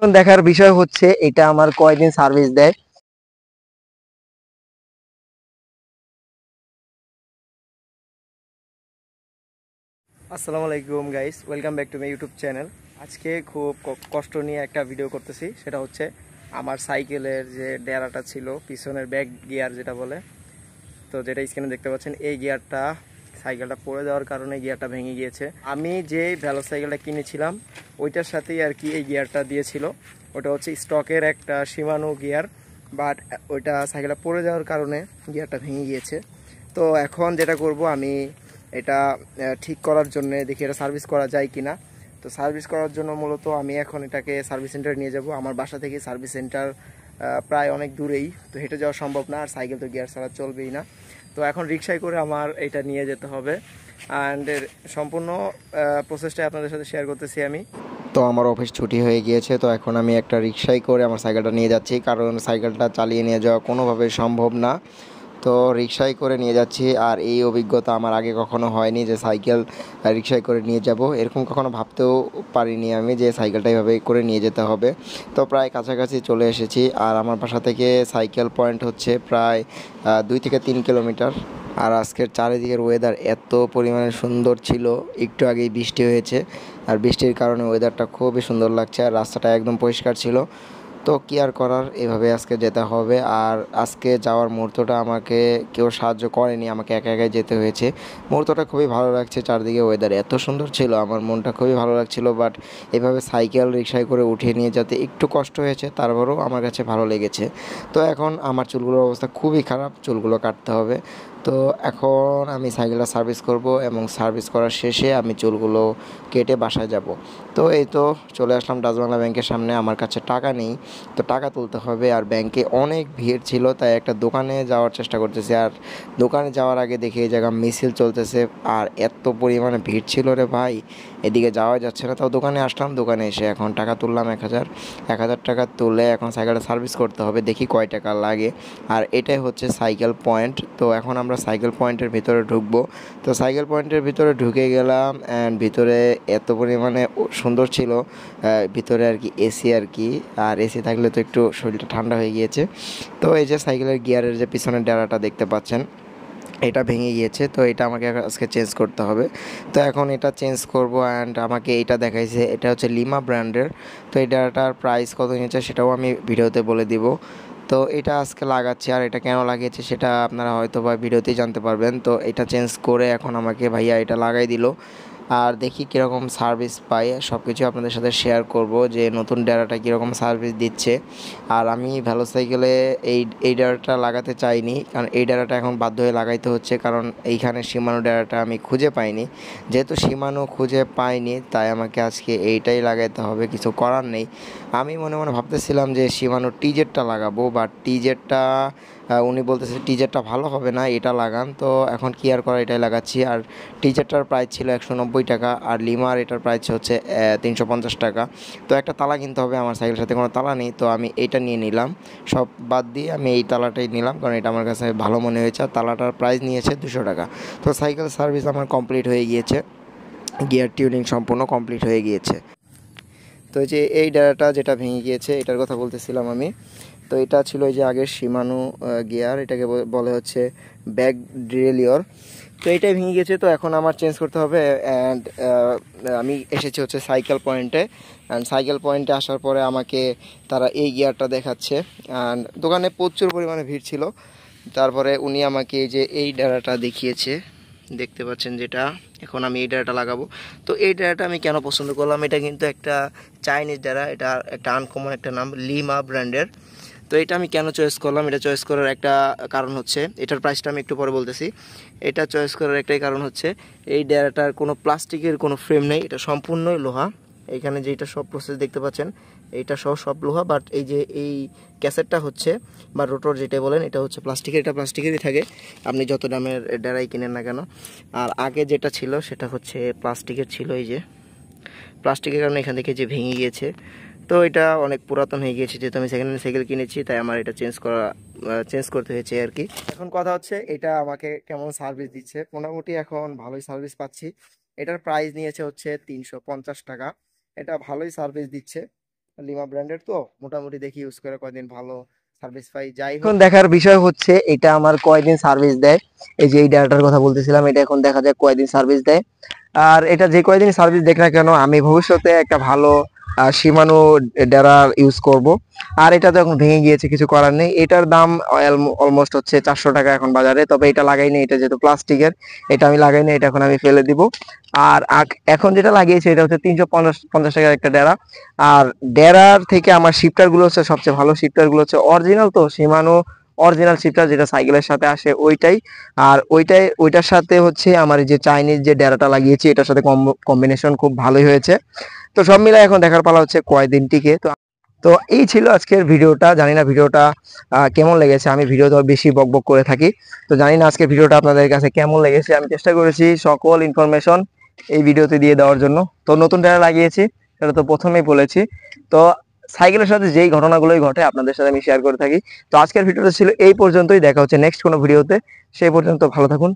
এখন দেখার বিষয় হচ্ছে এটা আমার কয়দিন সার্ভিস দেয়। আসসালামু আলাইকুম guys, welcome back to my YouTube channel. আজকে খুব কষ্ট নিয়ে একটা ভিডিও করতেছি। সেটা হচ্ছে আমার সাইকেলের যে ডেরাটা ছিল, পিছনের ব্যাক গিয়ার যেটা বলে, তো যেটা স্ক্রিনে দেখতে পাচ্ছেন, এই গিয়ারটা সাইকেলটা পড়ে যাওয়ার কারণে গিয়ারটা ভেঙে গিয়েছে। আমি যে ভ্যালো সাইকেলটা কিনেছিলাম ওইটার সাথেই আর কি এই গিয়ারটা দিয়েছিল। ওটা হচ্ছে স্টকের একটা শিমানো গিয়ার, বাট ওইটা সাইকেলটা পড়ে যাওয়ার কারণে গিয়ারটা ভেঙে গিয়েছে। তো এখন যেটা করব, আমি এটা ঠিক করার জন্য দেখি এটা সার্ভিস করা যায় কিনা। তো সার্ভিস করার জন্য মূলত আমি এখন এটাকে সার্ভিস সেন্টারে নিয়ে যাব। আমার বাসা থেকে সার্ভিস সেন্টার প্রায় অনেক দূরেই, তো হেঁটে যাওয়া সম্ভব না, আর সাইকেল তো গিয়ার ছাড়া চলবেই না। তো এখন রিক্সায় করে আমার এটা নিয়ে যেতে হবে, অ্যান্ড সম্পূর্ণ প্রসেসটা আপনাদের সাথে শেয়ার করতেছি আমি। তো আমার অফিস ছুটি হয়ে গিয়েছে, তো এখন আমি একটা রিক্সায় করে আমার সাইকেলটা নিয়ে যাচ্ছি, কারণ সাইকেলটা চালিয়ে নিয়ে যাওয়া কোনোভাবে সম্ভব না। তো রিক্সায় করে নিয়ে যাচ্ছি, আর এই অভিজ্ঞতা আমার আগে কখনো হয়নি যে সাইকেল রিক্সায় করে নিয়ে যাব। এরকম কখনো ভাবতেও পারিনি আমি যে সাইকেলটা এইভাবে করে নিয়ে যেতে হবে। তো প্রায় কাছাকাছি চলে এসেছি, আর আমার বাসা থেকে সাইকেল পয়েন্ট হচ্ছে প্রায় 2 থেকে 3 কিলোমিটার। আর আজকের চারিদিকের ওয়েদার এত পরিমাণে সুন্দর ছিল, একটু আগেই বৃষ্টি হয়েছে, আর বৃষ্টির কারণে ওয়েদারটা খুবই সুন্দর লাগছে, আর রাস্তাটা একদম পরিষ্কার ছিল। তো কি আর করার, এভাবে আজকে যেতে হবে। আর আজকে যাওয়ার মুহূর্তটা আমাকে কেউ সাহায্য করেনি, আমাকে একা একাই যেতে হয়েছে। মুহূর্তটা খুবই ভালো লাগছে, চারদিকে ওয়েদার এত সুন্দর ছিল, আমার মনটা খুবই ভালো লাগছিল। বাট এভাবে সাইকেল রিক্সায় করে উঠিয়ে নিয়ে যেতে একটু কষ্ট হয়েছে, তারপরেও আমার কাছে ভালো লেগেছে। তো এখন আমার চুলগুলোর অবস্থা খুবই খারাপ, চুলগুলো কাটতে হবে। তো এখন আমি সাইকেলটা সার্ভিস করব, এবং সার্ভিস করার শেষে আমি চুলগুলো কেটে বাসায় যাব। তো এই তো চলে আসলাম ডাচ বাংলা ব্যাংকের সামনে। আমার কাছে টাকা নেই, তো টাকা তুলতে হবে, আর ব্যাংকে অনেক ভিড় ছিল, তাই একটা দোকানে যাওয়ার চেষ্টা করতেছি। আর দোকানে যাওয়ার আগে দেখি এই জায়গা মিছিল চলতেছে, আর এত পরিমাণে ভিড় ছিল রে ভাই, এদিকে যাওয়া যাচ্ছে না। তাও দোকানে আসলাম, দোকানে এসে এখন টাকা তুললাম 1,000 টাকা তুলে এখন সাইকেলটা সার্ভিস করতে হবে, দেখি কয় টাকা লাগে। আর এটাই হচ্ছে সাইকেল পয়েন্ট। তো এখন আমরা সাইকেল পয়েন্টের ভিতরে ঢুকবো। তো সাইকেল পয়েন্টের ভিতরে ঢুকে গেলাম, অ্যান্ড ভিতরে এত পরিমাণে সুন্দর ছিল, ভিতরে আর কি এসি আর কি। আর এসি থাকলে তো একটু শরীরটা ঠান্ডা হয়ে গিয়েছে। তো এই যে সাইকেলের গিয়ারের যে পিছনের ডেরাটা দেখতে পাচ্ছেন, এটা ভেঙে গিয়েছে, তো এটা আমাকে আজকে চেঞ্জ করতে হবে। তো এখন এটা চেঞ্জ করব, অ্যান্ড আমাকে এটা দেখাইছে, এটা হচ্ছে লিমা ব্র্যান্ডের। তো এই ডেরাটার প্রাইস কত নিয়েছে সেটাও আমি ভিডিওতে বলে দিব। তো এটা আজকে লাগাচ্ছি, আর এটা কেন লাগিয়েছে সেটা আপনারা হয়তো বা ভিডিওতেই জানতে পারবেন। তো এটা চেঞ্জ করে এখন আমাকে ভাইয়া এটা লাগাই দিল, আর দেখি কীরকম সার্ভিস পাই, সব কিছু আপনাদের সাথে শেয়ার করব যে নতুন ডেরাটা কীরকম সার্ভিস দিচ্ছে। আর আমি ভ্যালো সাইকেলে এই ডেরাটা লাগাতে চাইনি, কারণ এই ডেরাটা এখন বাধ্য হয়ে লাগাইতে হচ্ছে, কারণ এইখানে শিমানো ডেরাটা আমি খুঁজে পাইনি। যেহেতু শিমানো খুঁজে পাইনি, তাই আমাকে আজকে এইটাই লাগাইতে হবে, কিছু করার নেই। আমি মনে মনে ভাবতেছিলাম যে শিমানো টিজেটটা লাগাবো, বাট টিজেটটা উনি বলতেছে টিজেটটা ভালো হবে না, এটা লাগান। তো এখন কি আর করা, এটাই লাগাচ্ছি। আর টিজেটটার প্রাইস ছিল 190 টাকা, আর লিমার এটার প্রাইস হচ্ছে 350 টাকা। তো একটা তালা কিনতে হবে, আমার সাইকেলের সাথে কোনো তালা নেই, তো আমি এইটা নিয়ে নিলাম। সব বাদ দিয়ে আমি এই তালাটাই নিলাম, কারণ এটা আমার কাছে ভালো মনে হয়েছে। আর তালাটার প্রাইস নিয়েছে 200 টাকা। তো সাইকেল সার্ভিস আমার কমপ্লিট হয়ে গিয়েছে, গিয়ার টিউনিং সম্পূর্ণ কমপ্লিট হয়ে গিয়েছে। তো এই যে এই ডায়াটা যেটা ভেঙে গিয়েছে এটার কথা বলতেছিলাম আমি। তো এটা ছিল এই যে আগের শিমানো গিয়ার, এটাকে বলে হচ্ছে ব্যাক ড্রেলিয়র। তো এইটাই ভেঙে গেছে, তো এখন আমার চেঞ্জ করতে হবে। অ্যান্ড আমি এসেছি হচ্ছে সাইকেল পয়েন্টে। অ্যান্ড সাইকেল পয়েন্টে আসার পরে আমাকে তারা এই গিয়ারটা দেখাচ্ছে, অ্যান্ড দোকানে প্রচুর পরিমাণে ভিড় ছিল। তারপরে উনি আমাকে এই যে এই ডায়াটা দেখিয়েছে, দেখতে পাচ্ছেন যেটা। এখন আমি এই ডায়াটা লাগাবো। তো এই ডায়াটা আমি কেন পছন্দ করলাম, এটা কিন্তু একটা চাইনিজ ডায়া, এটা একটা আনকমন একটা নাম, লিমা ব্র্যান্ডের। তো এটা আমি কেন চয়েস করলাম, এটা চয়েস করার একটা কারণ হচ্ছে, এটার প্রাইসটা আমি একটু পরে বলতেছি। এটা চয়েস করার একটাই কারণ হচ্ছে এই ডায়াটার কোনো প্লাস্টিকের কোনো ফ্রেম নেই, এটা সম্পূর্ণই লোহা। এইখানে যেটা সব প্রসেস দেখতে পাচ্ছেন এইটা সব লোহা, বাট এই যে এই ক্যাসেটটা হচ্ছে বা রোটর যেটা বলেন, এটা হচ্ছে প্লাস্টিকের, এটা প্লাস্টিকেরই থাকে আপনি যত দামের ডেরাই কিনেন না কেন। আর আগে যেটা ছিল সেটা হচ্ছে প্লাস্টিকের ছিল, এই যে প্লাস্টিকের কারণে এখান থেকে যে ভেঙে গিয়েছে। তো এটা অনেক পুরাতন হয়ে গিয়েছে, যেহেতু আমি সেকেন্ড হ্যান্ড সাইকেল কিনেছি, তাই আমার এটা চেঞ্জ করতে হয়েছে আর কি। এখন কথা হচ্ছে এটা আমাকে কেমন সার্ভিস দিচ্ছে। মোটামুটি এখন ভালোই সার্ভিস পাচ্ছি। এটার প্রাইস নিয়েছে হচ্ছে 350 টাকা। এটা ভালোই সার্ভিস দিচ্ছে। লিমা ব্র্যান্ডের তো মোটামুটি দেখি ইউজ করে কয়দিন ভালো সার্ভিস পাই। যাই হোক, এখন দেখার বিষয় হচ্ছে এটা আমার কয়দিন সার্ভিস দেয়। এই যে এই ডাটার কথা বলতেছিলাম, এটা এখন দেখা যায় কয়দিন সার্ভিস দেয়। আর এটা যে কয়দিন সার্ভিস দেখ না কেন, আমি ভবিষ্যতে একটা ভালো শিমানো ডেরা ইউজ করব। আর এটা তো এখন ভেঙে গিয়েছে, কিছু করার নেই। এটার দাম অলমোস্ট হচ্ছে 400 টাকা এখন বাজারে, তবে এটা লাগাইনি, এটা যেহেতু প্লাস্টিকের, এটা আমি লাগাইনি, এটা এখন আমি ফেলে দিব। আর এখন যেটা লাগিয়েছে এটা হচ্ছে 350 টাকার একটা ডেরা। আর ডেরার থেকে আমার শিফটার গুলো হচ্ছে সবচেয়ে ভালো। শিফটার গুলো হচ্ছে অরিজিনাল, তো শিমানো অরিজিনাল শিফটার যেটা সাইকেলের সাথে আসে ওইটাই। আর ওইটার সাথে হচ্ছে আমার এই যে চাইনিজ যে ডেরাটা লাগিয়েছি এটার সাথে কম্বিনেশন খুব ভালোই হয়েছে। তো সব মিলে এখন দেখার পালা হচ্ছে কয়দিন টিকে। তো তো এই ছিল আজকের ভিডিওটা। জানি না ভিডিওটা কেমন লেগেছে। আমি ভিডিও তো বেশি বকবক করে থাকি, তো জানি না আজকের ভিডিওটা আপনাদের কাছে কেমন লেগেছে। আমি চেষ্টা করেছি সকল ইনফরমেশন এই ভিডিওতে দিয়ে দেওয়ার জন্য। তো নতুন টায়ার লাগিয়েছি, সেটা তো প্রথমেই বলেছি। তো সাইকেলের সাথে যেই ঘটনাগুলোই ঘটে আপনাদের সাথে আমি শেয়ার করে থাকি। তো আজকের ভিডিওটা ছিল এই পর্যন্তই, দেখা হচ্ছে নেক্সট কোনো ভিডিওতে। সেই পর্যন্ত ভালো থাকুন,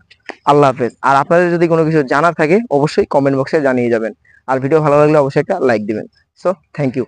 আল্লাহ হাফেজ। আর আপনাদের যদি কোনো কিছু জানার থাকে অবশ্যই কমেন্ট বক্সে জানিয়ে যাবেন। আর ভিডিও ভালো লাগলে অবশ্যই একটা লাইক দিবেন। So thank you.